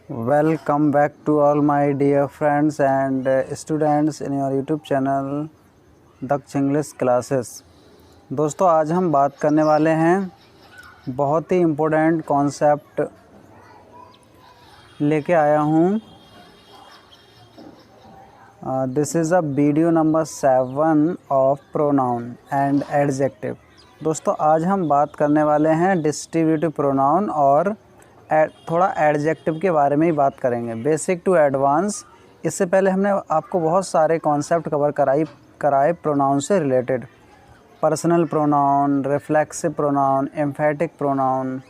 Welcome back to all my dear friends and students in your YouTube channel Daksh English classes. दोस्तों, आज हम बात करने वाले हैं बहुत ही इम्पोर्टेंट कॉन्सेप्ट लेके आया हूँ। This is a video number 7 of pronoun and adjective. दोस्तों, आज हम बात करने वाले हैं डिस्ट्रीब्यूटिव प्रोनाउन और थोड़ा एडजेक्टिव के बारे में ही बात करेंगे, बेसिक टू एडवांस। इससे पहले हमने आपको बहुत सारे कॉन्सेप्ट कवर कराए प्रोनाउन से related. Personal pronoun, reflexive pronoun, emphatic pronoun,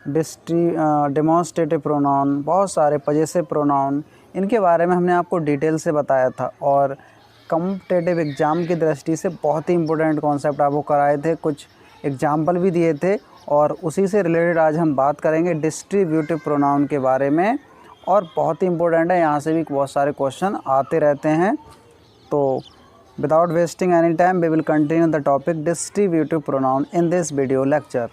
demonstrative pronoun, बहुत सारे पजेसिव प्रोनाउन, इनके बारे में हमने आपको डिटेल से बताया था और कॉम्पिटिटिव एग्ज़ाम की दृष्टि से बहुत ही इम्पोर्टेंट कॉन्सेप्ट आपको कराए थे, कुछ एग्जाम्पल भी दिए थे और उसी से रिलेटेड आज हम बात करेंगे डिस्ट्रीब्यूटिव प्रोनाउन के बारे में। और बहुत ही इम्पोर्टेंट है, यहाँ से भी बहुत सारे क्वेश्चन आते रहते हैं। तो without wasting any time we will continue the topic distributive pronoun in this video lecture.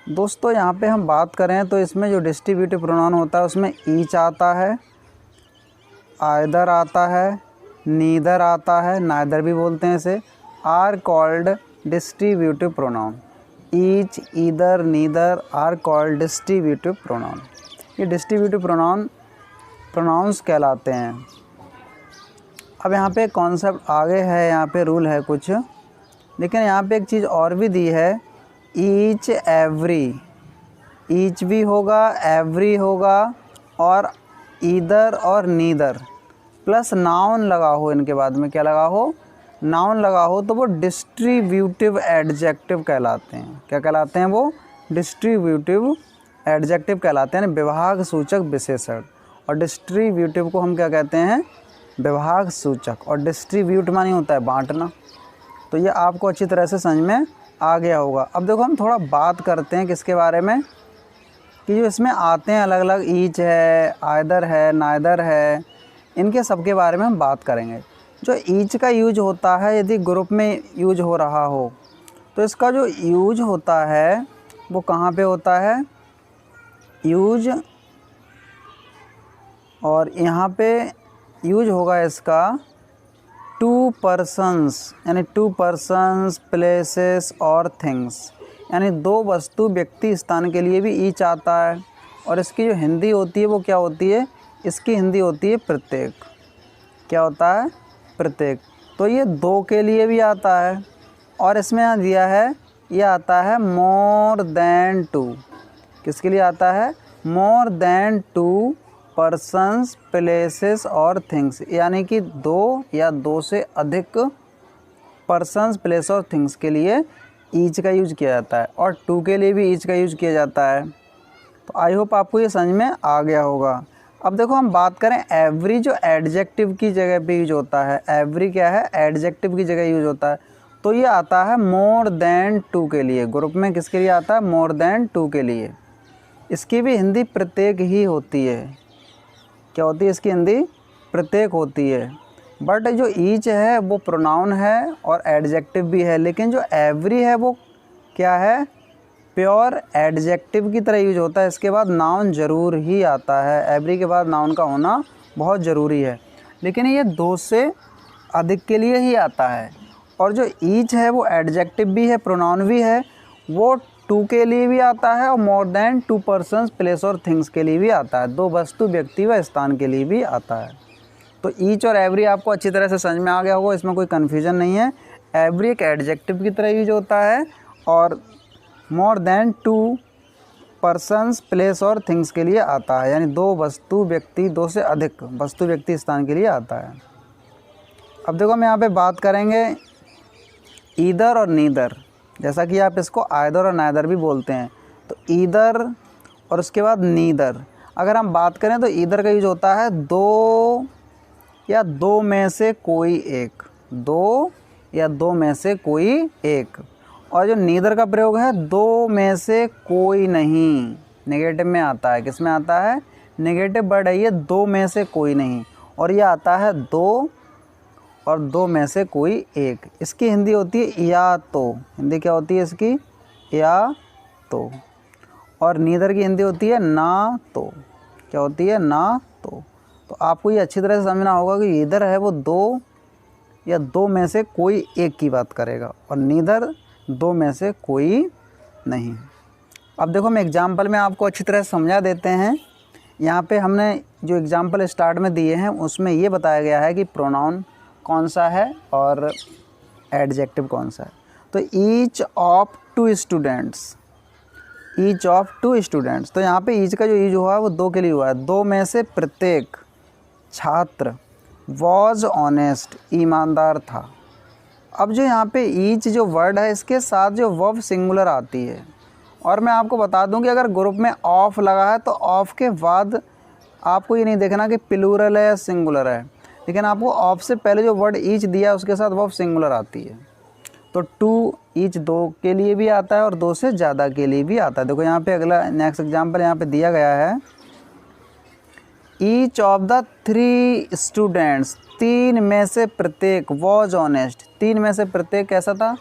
दोस्तों, यहाँ पे हम बात करें तो इसमें जो डिस्ट्रीब्यूटिव प्रोनाउन होता है उसमें ईच आता है, आइदर आता है, नीदर आता है, नाइदर भी बोलते हैं इसे, are called distributive pronoun. Each, either, neither are called distributive pronoun. ये डिस्ट्रीब्यूटिव प्रोनाउंस कहलाते हैं। अब यहाँ पे कॉन्सेप्ट आगे है, यहाँ पे रूल है कुछ, लेकिन यहाँ पे एक चीज़ और भी दी है, ईच, एवरी। ईच भी होगा, एवरी होगा और ईदर और नीदर प्लस नाउन लगा हो, इनके बाद में क्या लगा हो, नाउन लगा हो, तो वो डिस्ट्रीब्यूटिव एडजेक्टिव कहलाते हैं। क्या कहलाते हैं वो? डिस्ट्रीब्यूटिव एडजेक्टिव कहलाते हैं, विभाग सूचक विशेषण। और डिस्ट्रीब्यूटिव को हम क्या कहते हैं? विभाग सूचक। और डिस्ट्रीब्यूट मानी होता है बांटना। तो ये आपको अच्छी तरह से समझ में आ गया होगा। अब देखो, हम थोड़ा बात करते हैं किसके बारे में, कि जो इसमें आते हैं अलग अलग, ईच है, आइदर है, नाइदर है, इनके सब के बारे में हम बात करेंगे। जो ईच का यूज होता है, यदि ग्रुप में यूज हो रहा हो तो इसका जो यूज होता है वो कहाँ पे होता है? यूज, और यहाँ पे यूज होगा इसका टू पर्सन्स, यानी टू पर्सन्स, प्लेसेस और थिंग्स, यानी दो वस्तु, व्यक्ति, स्थान के लिए भी ईच आता है। और इसकी जो हिंदी होती है वो क्या होती है? इसकी हिंदी होती है प्रत्येक। क्या होता है? प्रत्येक। तो ये दो के लिए भी आता है। और इसमें यहाँ दिया है, ये आता है मोर देन टू। किसके लिए आता है? मोर देन टू पर्सन्स, प्लेसेस और थिंग्स, यानी कि दो या दो से अधिक पर्सन्स, प्लेस और थिंग्स के लिए ईच का यूज किया जाता है। और टू के लिए भी ईच का यूज किया जाता है। तो आई होप आपको ये समझ में आ गया होगा। अब देखो, हम बात करें एवरी, जो एडजेक्टिव की जगह पे यूज होता है। एवरी क्या है? एडजेक्टिव की जगह यूज होता है। तो ये आता है मोर देन टू के लिए। ग्रुप में किसके लिए आता है? मोर देन टू के लिए। इसकी भी हिंदी प्रत्येक ही होती है। क्या होती है इसकी हिंदी? प्रत्येक होती है। बट जो ईच है वो प्रोनाउन है और एडजेक्टिव भी है, लेकिन जो एवरी है वो क्या है? प्योर एडजेक्टिव की तरह यूज होता है। इसके बाद नाउन ज़रूर ही आता है। एवरी के बाद नाउन का होना बहुत ज़रूरी है, लेकिन ये दो से अधिक के लिए ही आता है। और जो ईच है वो एडजेक्टिव भी है, प्रोनाउन भी है, वो टू के लिए भी आता है और मोर देन टू पर्सन्स, प्लेस और थिंग्स के लिए भी आता है। दो वस्तु, व्यक्ति व स्थान के लिए भी आता है। तो ईच और एवरी आपको अच्छी तरह से समझ में आ गया होगा, इसमें कोई कन्फ्यूजन नहीं है। एवरी एक एडजेक्टिव की तरह यूज होता है और मोर देन टू पर्सन्स, प्लेस और थिंग्स के लिए आता है, यानी दो वस्तु, व्यक्ति, दो से अधिक वस्तु, व्यक्ति, स्थान के लिए आता है। अब देखो, हम यहाँ पे बात करेंगे ईदर और नीदर। जैसा कि आप इसको आइदर और नाइदर भी बोलते हैं। तो ईदर और उसके बाद नीदर। अगर हम बात करें तो ईदर का यूज होता है दो या दो में से कोई एक। दो या दो में से कोई एक। और जो नीदर का प्रयोग है, दो में से कोई नहीं, नेगेटिव में आता है। किस में आता है? नेगेटिव वर्ड है ये, दो में से कोई नहीं। और ये आता है दो और दो में से कोई एक। इसकी हिंदी होती है या तो। हिंदी क्या होती है इसकी? या तो। और नीदर की हिंदी होती है ना तो। क्या होती है, ना तो आपको ये अच्छी तरह से समझना होगा कि इधर है वो दो या दो में से कोई एक की बात करेगा और नीदर दो में से कोई नहीं। अब देखो हम एग्जाम्पल में आपको अच्छी तरह से समझा देते हैं। यहाँ पे हमने जो एग्जाम्पल स्टार्ट में दिए हैं उसमें ये बताया गया है कि प्रोनाउन कौन सा है और एडजेक्टिव कौन सा है। तो each of two students, each of two students, तो यहाँ पे ईच का जो यूज हुआ है वो दो के लिए हुआ है। दो में से प्रत्येक छात्र, वॉज ऑनेस्ट, ईमानदार था। अब जो यहाँ पे ईच जो वर्ड है इसके साथ जो वर्ब सिंगुलर आती है, और मैं आपको बता दूं कि अगर ग्रुप में ऑफ लगा है तो ऑफ के बाद आपको ये नहीं देखना कि प्लूरल है या सिंगुलर है, लेकिन आपको ऑफ से पहले जो वर्ड ईच दिया है उसके साथ वर्ब सिंगुलर आती है। तो टू ईच दो के लिए भी आता है और दो से ज़्यादा के लिए भी आता है। देखो यहाँ पे अगला नेक्स्ट एग्जाम्पल यहाँ पे दिया गया है, each of the three students, तीन में से प्रत्येक, वॉज ऑनेस्ट, तीन में से प्रत्येक कैसा था,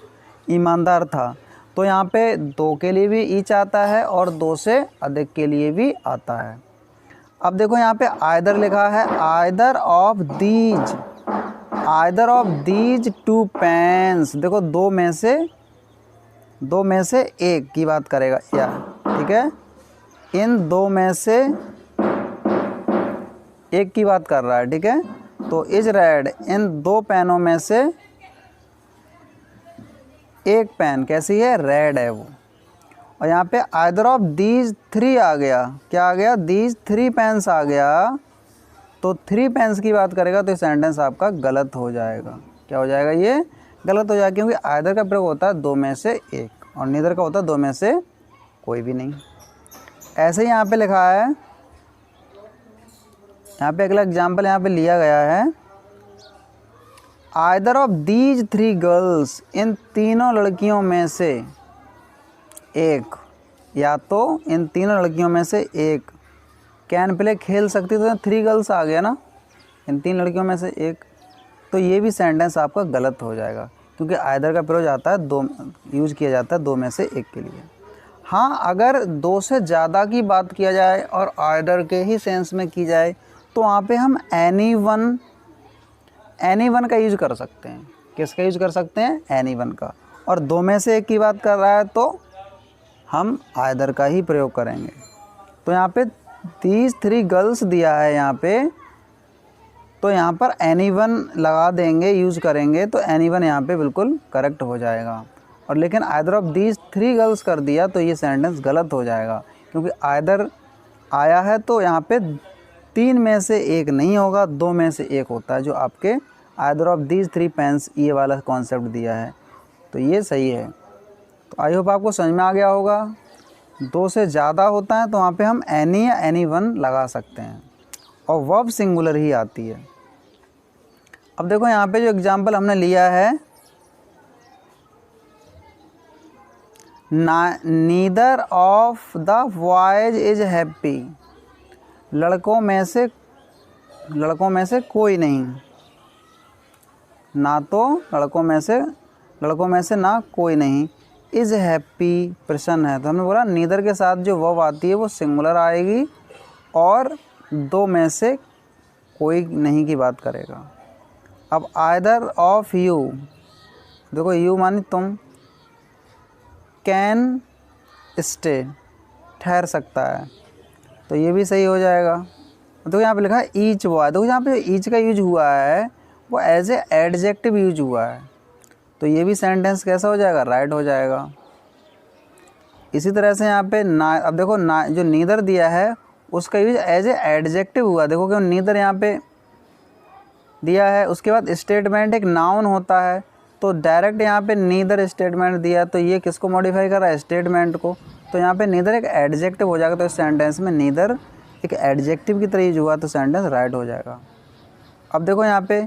ईमानदार था। तो यहाँ पे दो के लिए भी ईच आता है और दो से अधिक के लिए भी आता है। अब देखो यहाँ पे आइदर लिखा है, either of these, either of these two pens, देखो दो में से एक की बात करेगा या, ठीक है, इन दो में से एक की बात कर रहा है, ठीक है। तो इज रेड, इन दो पेनों में से एक पेन कैसी है, रेड है वो। और यहाँ पे आइदर ऑफ दीज थ्री आ गया, क्या आ गया, दीज थ्री पेन्स आ गया, तो थ्री पेन्स की बात करेगा तो सेंटेंस आपका गलत हो जाएगा। क्या हो जाएगा, ये गलत हो जाएगा, क्योंकि आइदर का प्रयोग होता है दो में से एक और नीदर का होता है दो में से कोई भी नहीं। ऐसे ही यहाँ पे लिखा है, यहाँ पे अगला एग्जाम्पल यहाँ पे लिया गया है, either of these three girls, इन तीनों लड़कियों में से एक, या तो इन तीनों लड़कियों में से एक कैन प्ले, खेल सकती, तो थ्री गर्ल्स आ गया ना, इन तीन लड़कियों में से एक। तो ये भी सेंटेंस आपका गलत हो जाएगा, क्योंकि आइदर का प्रयोग आता है दो, यूज किया जाता है दो में से एक के लिए। हाँ, अगर दो से ज़्यादा की बात किया जाए और आइदर के ही सेंस में की जाए तो वहाँ पे हम एनी वन का यूज कर सकते हैं। किसका यूज कर सकते हैं, एनी वन का। और दो में से एक की बात कर रहा है तो हम आइदर का ही प्रयोग करेंगे। तो यहाँ पे दीज थ्री गर्ल्स दिया है यहाँ पे, तो यहाँ पर एनी वन लगा देंगे, यूज़ करेंगे, तो एनी वन यहाँ पे बिल्कुल करेक्ट हो जाएगा। और लेकिन either of these three girls कर दिया तो ये सेंटेंस गलत हो जाएगा, क्योंकि आइदर आया है तो यहाँ पे तीन में से एक नहीं होगा, दो में से एक होता है, जो आपके either of these three pens ये वाला कॉन्सेप्ट दिया है। तो ये सही है। तो आई होप आपको समझ में आ गया होगा। दो से ज़्यादा होता है तो वहाँ पे हम एनी या एनी वन लगा सकते हैं और वर्ब सिंगुलर ही आती है। अब देखो यहाँ पे जो एग्जाम्पल हमने लिया है, neither of the boys is happy, लड़कों में से कोई नहीं, ना तो लड़कों में से ना कोई नहीं, इज़ हैप्पी प्रसन्न है। तो हमने बोला नीदर के साथ जो वर्ब आती है वो सिंगुलर आएगी और दो में से कोई नहीं की बात करेगा। अब आइदर ऑफ यू, देखो यू मानी तुम, कैन स्टे, ठहर सकता है, तो ये भी सही हो जाएगा। तो यहाँ पे लिखा है ईच बॉय, देखो यहाँ पे ईच का यूज हुआ है वो एज ए एडजेक्टिव यूज हुआ है, तो ये भी सेंटेंस कैसा हो जाएगा, राइट हो जाएगा। इसी तरह से यहाँ पे ना, अब देखो ना जो नीदर दिया है उसका यूज एज ए एडजेक्टिव हुआ, देखो क्यों नीदर यहाँ पे दिया है, उसके बाद स्टेटमेंट एक नाउन होता है, तो डायरेक्ट यहाँ पे नीदर स्टेटमेंट दिया, तो ये किसको मॉडिफाई कर रहा है, स्टेटमेंट को। तो यहाँ पे नीदर एक एडजेक्टिव हो जाएगा, तो इस सेंटेंस में नीदर एक एडजेक्टिव की तरह यूज हुआ, तो सेंटेंस राइट हो जाएगा। अब देखो यहाँ पे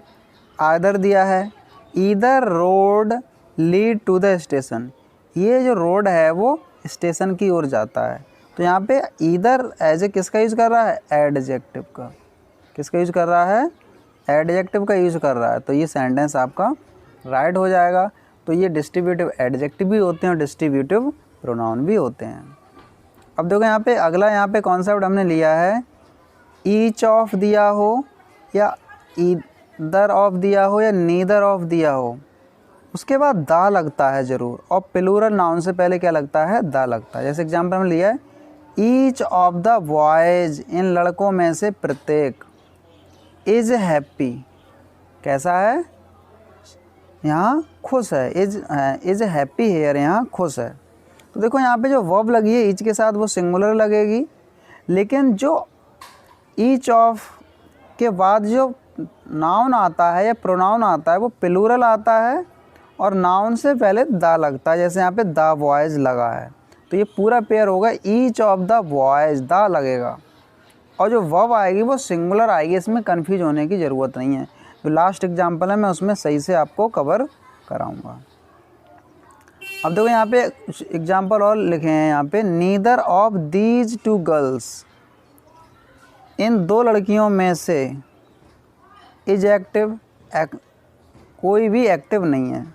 आइदर दिया है, either road lead to the station, ये जो रोड है वो स्टेशन की ओर जाता है, तो यहाँ पे ईदर एज ए किसका यूज़ कर रहा है, एडजेक्टिव का। किसका यूज़ कर रहा है, एडजेक्टिव का यूज़ कर रहा है, तो ये सेंटेंस आपका राइट हो जाएगा। तो ये डिस्ट्रीब्यूटिव एडजेक्टिव भी होते हैं और डिस्ट्रीब्यूटिव प्रोनाउन भी होते हैं। अब देखो यहाँ पे अगला यहाँ पे कॉन्सेप्ट हमने लिया है ईच ऑफ दिया हो या ईदर ऑफ दिया हो या नीदर ऑफ दिया हो, उसके बाद दा लगता है ज़रूर, और प्लूरल नाउन से पहले क्या लगता है, दा लगता है। जैसे एग्जाम्पल में लिया है, ईच ऑफ द बॉयज, इन लड़कों में से प्रत्येक, इज़ हैप्पी, कैसा है, यहाँ खुश है, इज़ हैप्पी हेयर, यहाँ खुश है। तो देखो यहाँ पे जो वर्ब लगी है ईच के साथ वो सिंगुलर लगेगी, लेकिन जो ईच ऑफ के बाद जो नाउन आता है या प्रोनाउन आता है वो प्लूरल आता है और नाउन से पहले दा लगता है। जैसे यहाँ पे द बॉयज़ लगा है तो ये पूरा पेयर होगा ईच ऑफ द बॉयज़, दा लगेगा, और जो वर्ब आएगी वो सिंगुलर आएगी, इसमें कन्फ्यूज होने की ज़रूरत नहीं है। जो लास्ट एग्जाम्पल है मैं उसमें सही से आपको कवर कराऊंगा। अब देखो यहाँ पे एग्जाम्पल और लिखे हैं, यहाँ पे neither of these two girls, इन दो लड़कियों में से, इज एक्टिव, कोई भी एक्टिव नहीं है,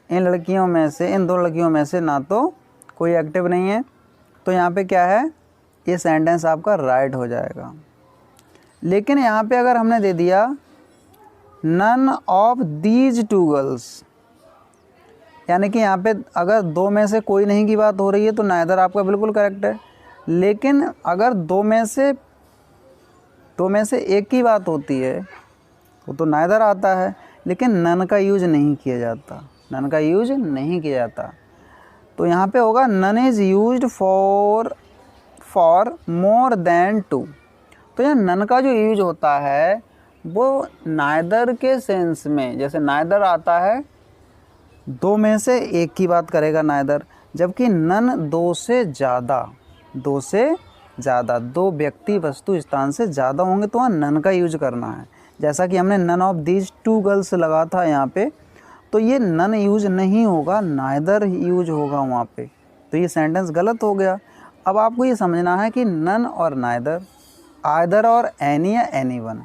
इन लड़कियों में से, इन दो लड़कियों में से ना तो कोई एक्टिव नहीं है, तो यहाँ पे क्या है, ये सेंटेंस आपका राइट हो जाएगा। लेकिन यहाँ पे अगर हमने दे दिया none of these two girls, यानी कि यहाँ पे अगर दो में से कोई नहीं की बात हो रही है तो नाइदर आपका बिल्कुल करेक्ट है। लेकिन अगर दो में से एक की बात होती है तो नाइदर आता है, लेकिन नन का यूज नहीं किया जाता, नन का यूज नहीं किया जाता। तो यहाँ पे होगा none is used for more than two. तो यहाँ नन का जो यूज होता है वो नाइदर के सेंस में, जैसे नाइदर आता है दो में से एक की बात करेगा नाइदर, जबकि नन दो से ज़्यादा, दो व्यक्ति वस्तु स्थान से ज़्यादा होंगे तो वहाँ नन का यूज करना है। जैसा कि हमने none of these two girls लगा था यहाँ पे, तो ये नन यूज नहीं होगा, नाइदर यूज होगा वहाँ पे, तो ये सेंटेंस गलत हो गया। अब आपको ये समझना है कि नन और नाइदर, आइदर और एनी या एनीवन,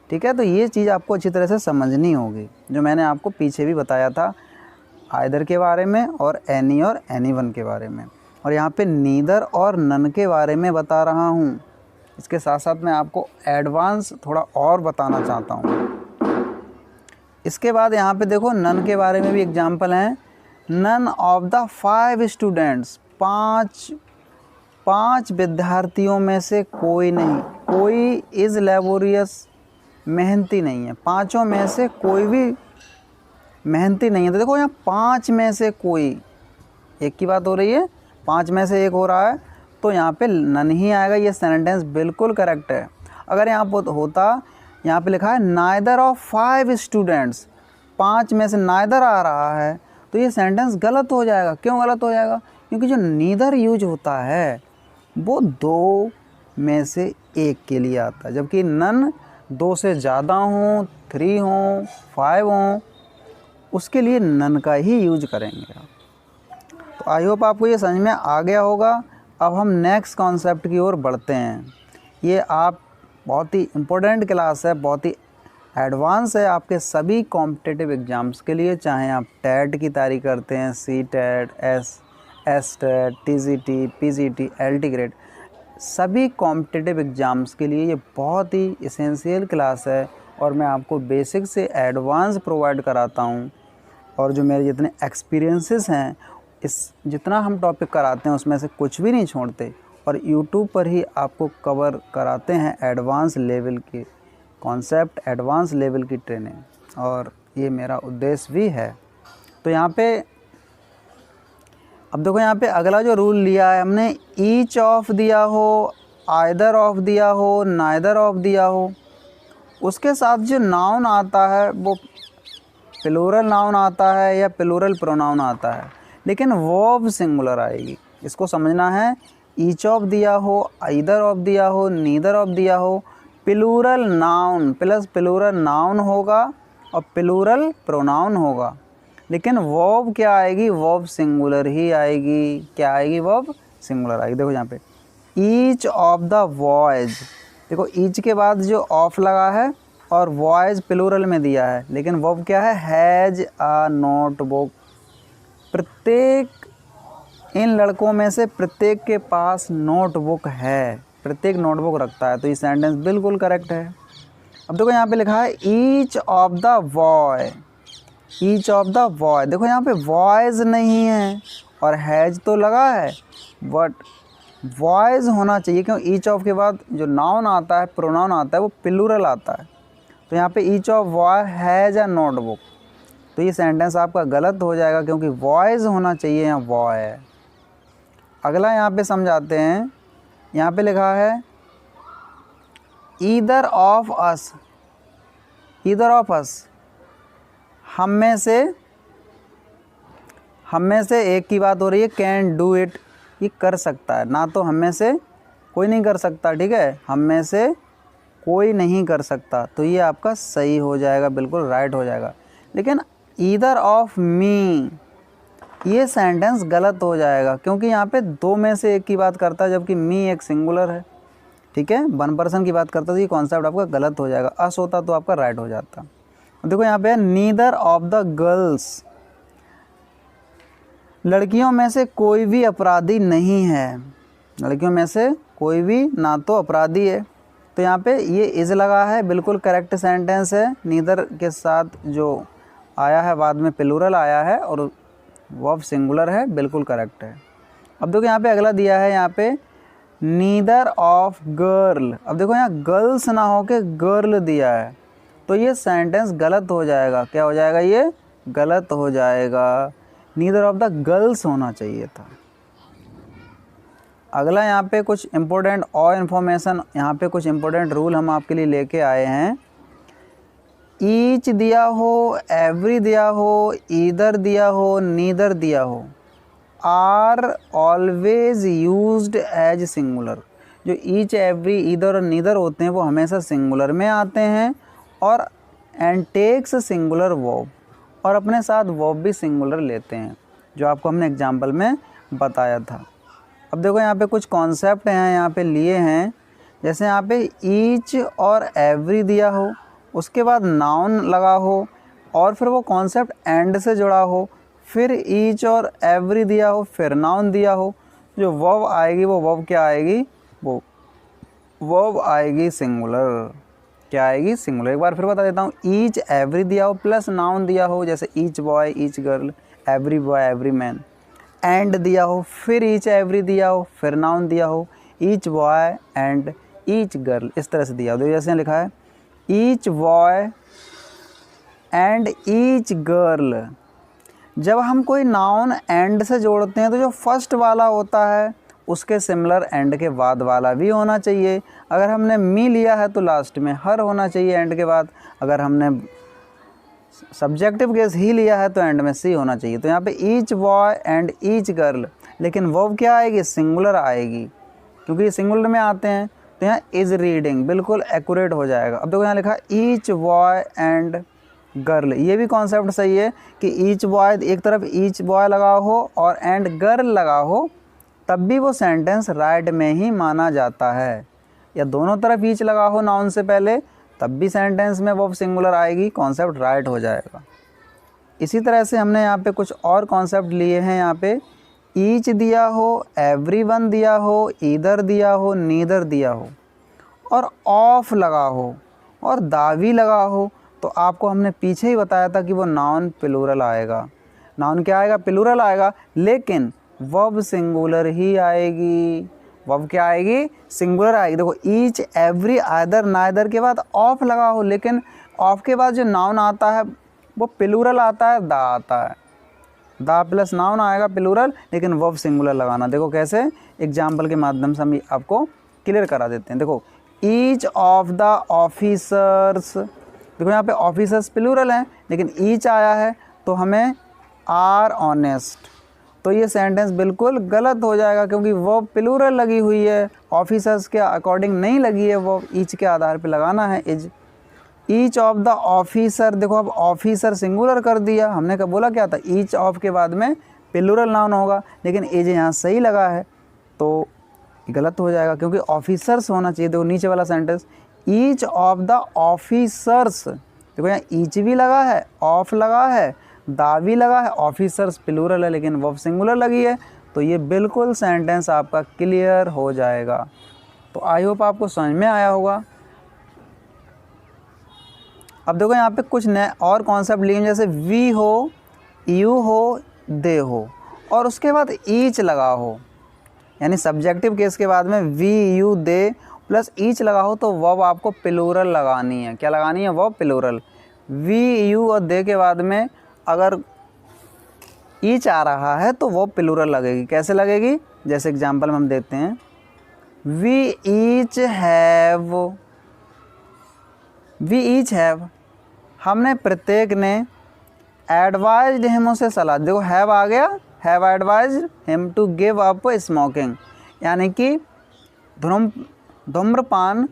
ठीक है। तो ये चीज़ आपको अच्छी तरह से समझनी होगी, जो मैंने आपको पीछे भी बताया था आइदर के बारे में और एनी और एनीवन के बारे में, और यहाँ पे नीदर और नन के बारे में बता रहा हूँ। इसके साथ साथ मैं आपको एडवांस थोड़ा और बताना चाहता हूँ। इसके बाद यहाँ पे देखो नन के बारे में भी एग्जाम्पल हैं। नन ऑफ द 5 स्टूडेंट्स, पाँच विद्यार्थियों में से कोई नहीं, कोई इज़ लेबोरियस, मेहनती नहीं है, पाँचों में से कोई भी मेहनती नहीं है। तो देखो यहाँ 5 में से कोई, एक की बात हो रही है, 5 में से एक हो रहा है, तो यहाँ पे नन ही आएगा। ये सेंटेंस बिल्कुल करेक्ट है। अगर यहाँ पर होता, यहाँ पे लिखा है नाइदर ऑफ 5 स्टूडेंट्स, 5 में से नाइदर आ रहा है, तो ये सेंटेंस गलत हो जाएगा। क्यों गलत हो जाएगा? क्योंकि जो नीदर यूज होता है वो 2 में से एक के लिए आता है, जबकि नन 2 से ज़्यादा हों, 3 हों, 5 हों, उसके लिए नन का ही यूज करेंगे। तो आई होप आपको ये समझ में आ गया होगा। अब हम नेक्स्ट कॉन्सेप्ट की ओर बढ़ते हैं। ये आप बहुत ही इम्पोर्टेंट क्लास है, बहुत ही एडवांस है आपके सभी कॉम्पिटिटिव एग्ज़ाम्स के लिए, चाहे आप टेट की तैयारी करते हैं, C TET, S TET, TGT, PGT, LT grade, सभी कॉम्पिटिटिव एग्ज़ाम्स के लिए ये बहुत ही इसेंशियल क्लास है, और मैं आपको बेसिक से एडवांस प्रोवाइड कराता हूँ। और जो मेरे जितने एक्सपीरियंसेस हैं, इस जितना हम टॉपिक कराते हैं उसमें से कुछ भी नहीं छोड़ते, और यूट्यूब पर ही आपको कवर कराते हैं एडवांस लेवल के कॉन्सेप्ट, एडवांस लेवल की ट्रेनिंग, और ये मेरा उद्देश्य भी है। तो यहाँ पे अब देखो, यहाँ पे अगला जो रूल लिया है हमने, ईच ऑफ दिया हो, आइदर ऑफ दिया हो, नाइदर ऑफ दिया हो, उसके साथ जो नाउन आता है वो प्लूरल नाउन आता है या प्लूरल प्रोनाउन आता है, लेकिन वर्ब सिंगुलर आएगी। इसको समझना है। ईच ऑफ दिया हो, आइदर ऑफ दिया हो, नीदर ऑफ दिया हो, plural noun plus plural noun होगा और प्लूरल प्रोनाउन होगा, लेकिन वर्ब क्या आएगी? वर्ब सिंगुलर ही आएगी। क्या आएगी? वर्ब सिंगुलर आएगी। देखो यहाँ पे ईच ऑफ द बॉयज, देखो ईच के बाद जो ऑफ लगा है और बॉयज प्लूरल में दिया है, लेकिन वर्ब क्या है? Has a notebook. प्रत्येक, इन लड़कों में से प्रत्येक के पास नोटबुक है। प्रत्येक नोटबुक रखता है, तो ये सेंटेंस बिल्कुल करेक्ट है। अब देखो यहाँ पे लिखा है each of the boy, each of the boy, देखो यहाँ पे बॉयज़ नहीं है और हैज़ तो लगा है, बट बॉयज़ होना चाहिए, क्यों ईच ऑफ के बाद जो नाउन आता है, प्रोनाउन आता है, वो प्लूरल आता है। तो यहाँ पे each of boy has a notebook, तो ये सेंटेंस आपका गलत हो जाएगा, क्योंकि बॉयज़ होना चाहिए, यहाँ बॉय है। अगला यहाँ पे समझाते हैं, यहाँ पे लिखा है either of us, either of us, हम में से एक की बात हो रही है, कैन डू इट, ये कर सकता है, ना तो हम में से कोई नहीं कर सकता, ठीक है, हम में से कोई नहीं कर सकता, तो ये आपका सही हो जाएगा, बिल्कुल राइट हो जाएगा। लेकिन ईदर ऑफ मी, ये सेंटेंस गलत हो जाएगा, क्योंकि यहाँ पे दो में से एक की बात करता है, जबकि मी एक सिंगुलर है, ठीक है, वन पर्सन की बात करता है, तो ये कॉन्सेप्ट आपका गलत हो जाएगा। अस होता तो आपका राइट हो जाता। देखो यहाँ पे नीदर ऑफ द गर्ल्स, लड़कियों में से कोई भी अपराधी नहीं है, लड़कियों में से कोई भी ना तो अपराधी है, तो यहाँ पे ये इज़ लगा है, बिल्कुल करेक्ट सेंटेंस है। नीदर के साथ जो आया है बाद में प्लूरल आया है और वर्ब सिंगुलर है, बिल्कुल करेक्ट है। अब देखो यहाँ पे अगला दिया है, यहाँ पे नीदर ऑफ गर्ल, अब देखो यहाँ गर्ल्स ना हो के गर्ल दिया है, तो ये सेंटेंस गलत हो जाएगा, क्या हो जाएगा, ये गलत हो जाएगा, नीदर ऑफ द गर्ल्स होना चाहिए था। अगला यहाँ पे कुछ इम्पोर्टेंट और इन्फॉर्मेशन, यहाँ पे कुछ इम्पोर्टेंट रूल हम आपके लिए लेके आए हैं। ईच दिया हो, एवरी दिया हो, ईदर दिया हो, नीदर दिया हो, are always used as singular, जो ईच, एवरी, ईदर और नीदर होते हैं वो हमेशा सिंगुलर में आते हैं और एंड टेक्स सिंगुलर वर्ब, और अपने साथ वर्ब भी सिंगुलर लेते हैं, जो आपको हमने एग्जाम्पल में बताया था। अब देखो यहाँ पे कुछ कॉन्सेप्ट हैं यहाँ पे लिए हैं, जैसे यहाँ पे ईच और एवरी दिया हो, उसके बाद नाउन लगा हो और फिर वो कॉन्सेप्ट एंड से जुड़ा हो, फिर ईच और एवरी दिया हो, फिर नाउन दिया हो, जो वर्ब आएगी वो वर्ब क्या आएगी, वो वर्ब आएगी सिंगुलर, क्या आएगी, सिंगुलर। एक बार फिर बता देता हूँ, ईच एवरी दिया हो प्लस नाउन दिया हो, जैसे each boy, each girl, every boy, every man, and दिया हो, फिर ईच एवरी दिया हो, फिर नाउन दिया हो, each boy and each girl, इस तरह से दिया हो। जैसे लिखा है each boy and each girl, जब हम कोई नाउन एंड से जोड़ते हैं तो जो फर्स्ट वाला होता है उसके सिमिलर एंड के बाद वाला भी होना चाहिए। अगर हमने मी लिया है तो लास्ट में हर होना चाहिए एंड के बाद, अगर हमने सब्जेक्टिव केस ही लिया है तो एंड में सी होना चाहिए। तो यहाँ पे each boy and each girl, लेकिन वर्ब क्या आएगी, सिंगुलर आएगी, क्योंकि ये सिंगुलर में आते हैं, तो यहाँ इज़ रीडिंग बिल्कुल एक्यूरेट हो जाएगा। अब देखो यहाँ लिखा ईच बॉय एंड गर्ल, ये भी कॉन्सेप्ट सही है कि ईच बॉय, एक तरफ ईच बॉय लगा हो और एंड गर्ल लगा हो, तब भी वो सेंटेंस राइट में ही माना जाता है, या दोनों तरफ ईच लगा हो नाउन से पहले, तब भी सेंटेंस में वर्ब सिंगुलर आएगी, कॉन्सेप्ट राइट हो जाएगा। इसी तरह से हमने यहाँ पे कुछ और कॉन्सेप्ट लिए हैं। यहाँ पे ईच दिया हो, एवरीवन दिया हो, ईदर दिया हो, नीदर दिया हो, और ऑफ लगा हो और दावी लगा हो, तो आपको हमने पीछे ही बताया था कि वो नाउन प्लूरल आएगा। नाउन क्या आएगा, प्लूरल आएगा, लेकिन वर्ब सिंगुलर ही आएगी। वर्ब क्या आएगी, सिंगुलर आएगी। देखो ईच, एवरी, आइदर, नाइदर के बाद ऑफ लगा हो, लेकिन ऑफ के बाद जो नाउन आता है वो प्लूरल आता है, दा आता है, दा प्लस नाउन आएगा प्लूरल, लेकिन वर्ब सिंगुलर लगाना। देखो कैसे, एग्जाम्पल के माध्यम से हम आपको क्लियर करा देते हैं। देखो ईच ऑफ द ऑफिसर्स, देखो यहाँ पे ऑफिसर्स प्लूरल हैं, लेकिन ईच आया है तो हमें आर ऑनेस्ट, तो ये सेंटेंस बिल्कुल गलत हो जाएगा, क्योंकि वर्ब प्लूरल लगी हुई है, ऑफिसर्स के अकॉर्डिंग नहीं लगी है, वर्ब ईच के आधार पे लगाना है is. Each of the officer, देखो अब ऑफिसर सिंगुलर कर दिया, हमने कब बोला क्या था, ईच ऑफ के बाद में प्लूरल नाउन होगा, लेकिन इज यहाँ सही लगा है तो गलत हो जाएगा, क्योंकि ऑफिसर्स होना चाहिए। देखो नीचे वाला sentence, each of the officers, देखो यहाँ ईच भी लगा है, ऑफ लगा है, दा भी लगा है, ऑफिसर्स प्लूरल है, लेकिन वर्ब सिंगुलर लगी है, तो ये बिल्कुल सेंटेंस आपका क्लियर हो जाएगा। तो आई होप आपको समझ में आया होगा। अब देखो यहाँ पे कुछ नए और कॉन्सेप्ट लिए, जैसे वी हो, यू हो, दे हो और उसके बाद ईच लगा हो, यानी सब्जेक्टिव केस के बाद में we, you, they plus each लगा हो तो वर्ब आपको प्लूरल लगानी है। क्या लगानी है? Verb plural. वी, यू और दे के बाद में अगर ईच आ रहा है तो वर्ब प्लूरल लगेगी। कैसे लगेगी? जैसे एग्जांपल में हम देते हैं, वी ईच हैव, हमने प्रत्येक ने एडवाइज्ड हिम, उसे सलाह, देखो हैव आ गया, have advised him to give up smoking, यानी कि धूम्रपान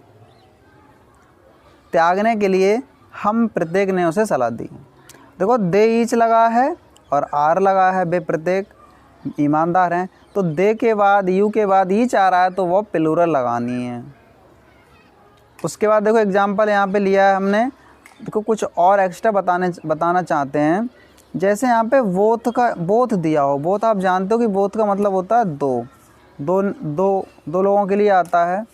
त्यागने के लिए हम प्रत्येक ने उसे सलाह दी। देखो दे ईच लगा है और आर लगा है, वे प्रत्येक ईमानदार हैं, तो दे के बाद यू के बाद ईच आ रहा है तो वो प्लूरल लगानी है। उसके बाद देखो एग्जांपल यहाँ पे लिया है हमने, देखो कुछ और एक्स्ट्रा बताना चाहते हैं। जैसे यहाँ पे बोथ दिया हो, बोथ आप जानते हो कि बोथ का मतलब होता है दो लोगों के लिए आता है।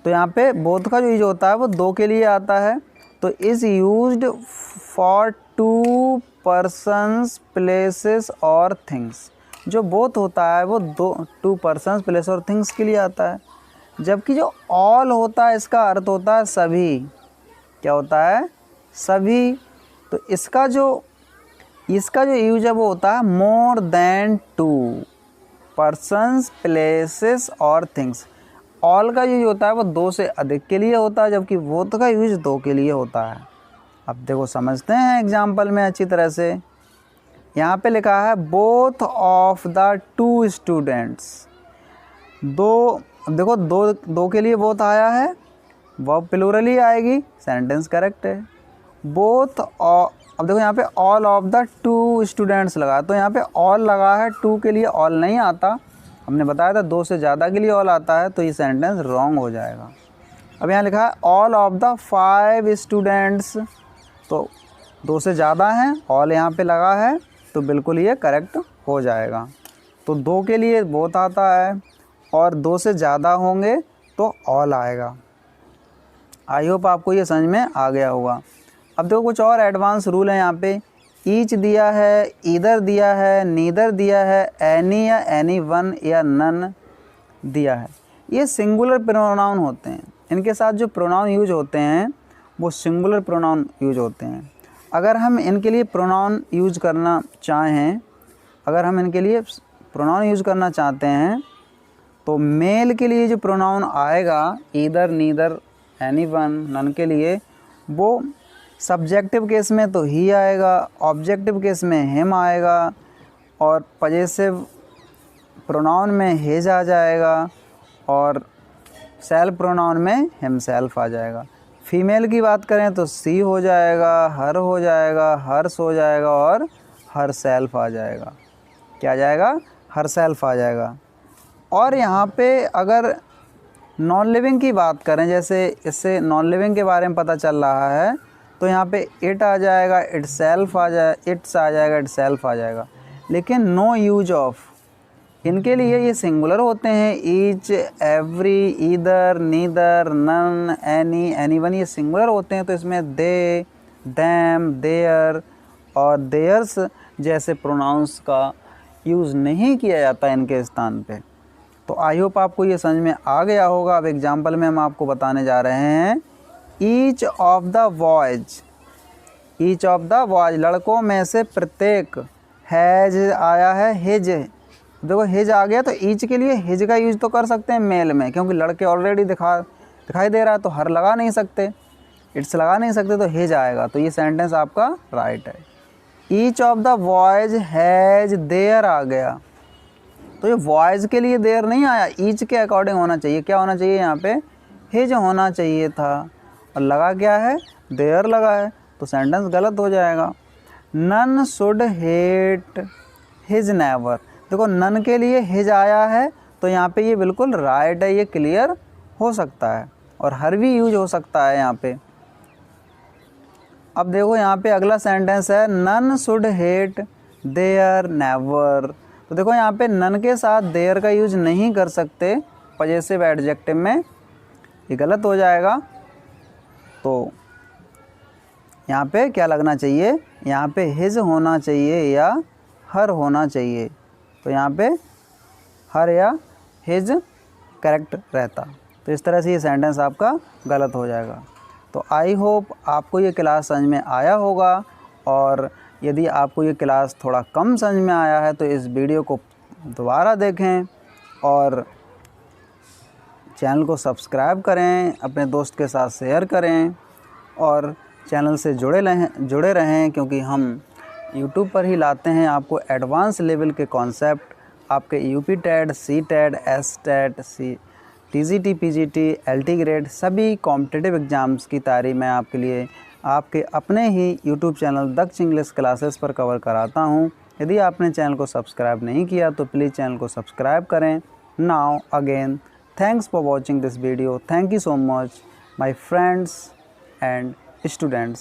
तो यहाँ पे बोथ का जो यूज होता है वो दो के लिए आता है, तो is used for to persons, places और थिंग्स। जो बोथ होता है वो टू पर्सन्स, प्लेस और थिंग्स के लिए आता है, जबकि जो ऑल होता है इसका अर्थ होता है सभी। क्या होता है? सभी। तो इसका जो यूज है वो होता है मोर देन टू पर्सन्स, प्लेसेस और थिंग्स। ऑल का यूज होता है वो दो से अधिक के लिए होता है, जबकि बोथ का यूज दो के लिए होता है। अब देखो समझते हैं एग्जाम्पल में अच्छी तरह से। यहाँ पे लिखा है both of the two students. अब देखो दो के लिए बोथ आया है, वर्ब प्लूरल ही आएगी, सेंटेंस करेक्ट है। बोथ, अब देखो यहाँ पे all of the two students लगा, तो यहाँ पे ऑल लगा है, टू के लिए ऑल नहीं आता। हमने बताया था दो से ज़्यादा के लिए ऑल आता है, तो ये सेंटेंस रॉन्ग हो जाएगा। अब यहाँ लिखा है ऑल ऑफ द 5 स्टूडेंट्स, तो दो से ज़्यादा हैं, ऑल यहाँ पे लगा है, तो बिल्कुल ये करेक्ट हो जाएगा। तो दो के लिए बोथ आता है और दो से ज़्यादा होंगे तो ऑल आएगा। आई होप आपको ये समझ में आ गया होगा। अब देखो कुछ और एडवांस रूल है यहाँ पे। ईच दिया है, ईदर दिया है, नीदर दिया है, एनी या एनी वन या नन दिया है। ये सिंगुलर प्रोनाउन होते हैं, इनके साथ जो प्रोनाउन यूज होते हैं वो सिंगुलर प्रोनाउन यूज होते हैं। अगर हम इनके लिए प्रोनाउन यूज करना चाहते हैं तो मेल के लिए जो प्रोनाउन आएगा either, neither, any one, none के लिए, वो सब्जेक्टिव केस में तो ही आएगा, ऑब्जेक्टिव केस में हिम आएगा और पजेसिव प्रोनाउन में हिज आ जाएगा और सेल्फ प्रोनाउन में हिमसेल्फ आ जाएगा। फीमेल की बात करें तो सी हो जाएगा, हर हो जाएगा, हर्स हो जाएगा और हर सेल्फ आ जाएगा। क्या आ जाएगा? हर सेल्फ आ जाएगा। और यहाँ पे अगर नॉन लिविंग की बात करें, जैसे इससे नॉन लिविंग के बारे में पता चल रहा है, तो यहाँ पे इट आ जाएगा, इट्स आ जाएगा, इट सेल्फ आ जाएगा। लेकिन नो यूज ऑफ, इनके लिए ये सिंगुलर होते हैं। Each, every, either, neither, none, any, anyone, ये सिंगुलर होते हैं, तो इसमें दे, देम, देयर और देयर्स जैसे प्रोनाउंस का यूज़ नहीं किया जाता इनके स्थान पे। तो आई होप आपको ये समझ में आ गया होगा। अब एग्जाम्पल में हम आपको बताने जा रहे हैं। Each of the boys, each of the boys, लड़कों में से प्रत्येक, हैज आया है, हिज, देखो हिज आ गया, तो ईच के लिए हिज का यूज तो कर सकते हैं मेल में, क्योंकि लड़के ऑलरेडी दिखाई दे रहा है, तो हर लगा नहीं सकते, इट्स लगा नहीं सकते, तो हिज आएगा। तो ये सेंटेंस आपका राइट है। Each of the boys has their आ गया, तो ये बॉयज़ के लिए देयर नहीं आया, ईच के अकॉर्डिंग होना चाहिए। क्या होना चाहिए? यहाँ पे हिज होना चाहिए था, और लगा क्या है? देयर लगा है, तो सेंटेंस गलत हो जाएगा। None should hate his neighbour, देखो नन के लिए हिज आया है, तो यहाँ पे ये बिल्कुल राइट है, ये क्लियर हो सकता है, और हर भी यूज हो सकता है यहाँ पे। अब देखो यहाँ पे अगला सेंटेंस है, none should hate their neighbour, तो देखो यहाँ पे नन के साथ देयर का यूज नहीं कर सकते पजेसिव एडजेक्टिव में, ये गलत हो जाएगा। तो यहाँ पे क्या लगना चाहिए, यहाँ पे हिज होना चाहिए या हर होना चाहिए। तो यहाँ पे हर या हिज करेक्ट रहता। तो इस तरह से ये सेंटेंस आपका गलत हो जाएगा। तो आई होप आपको ये क्लास समझ में आया होगा, और यदि आपको ये क्लास थोड़ा कम समझ में आया है तो इस वीडियो को दोबारा देखें और चैनल को सब्सक्राइब करें, अपने दोस्त के साथ शेयर करें और चैनल से जुड़े रहें, क्योंकि हम YouTube पर ही लाते हैं आपको एडवांस लेवल के कॉन्सेप्ट। आपके UP TET, C TET, S TET, TGT, PGT, LT grade सभी कॉम्पिटिटिव एग्ज़ाम्स की तैयारी मैं आपके लिए आपके अपने ही YouTube channel Daksh English classes पर कवर कराता हूं। यदि आपने चैनल को सब्सक्राइब नहीं किया तो प्लीज़ चैनल को सब्सक्राइब करें। Now again thanks for watching this video. Thank you so much my friends and students।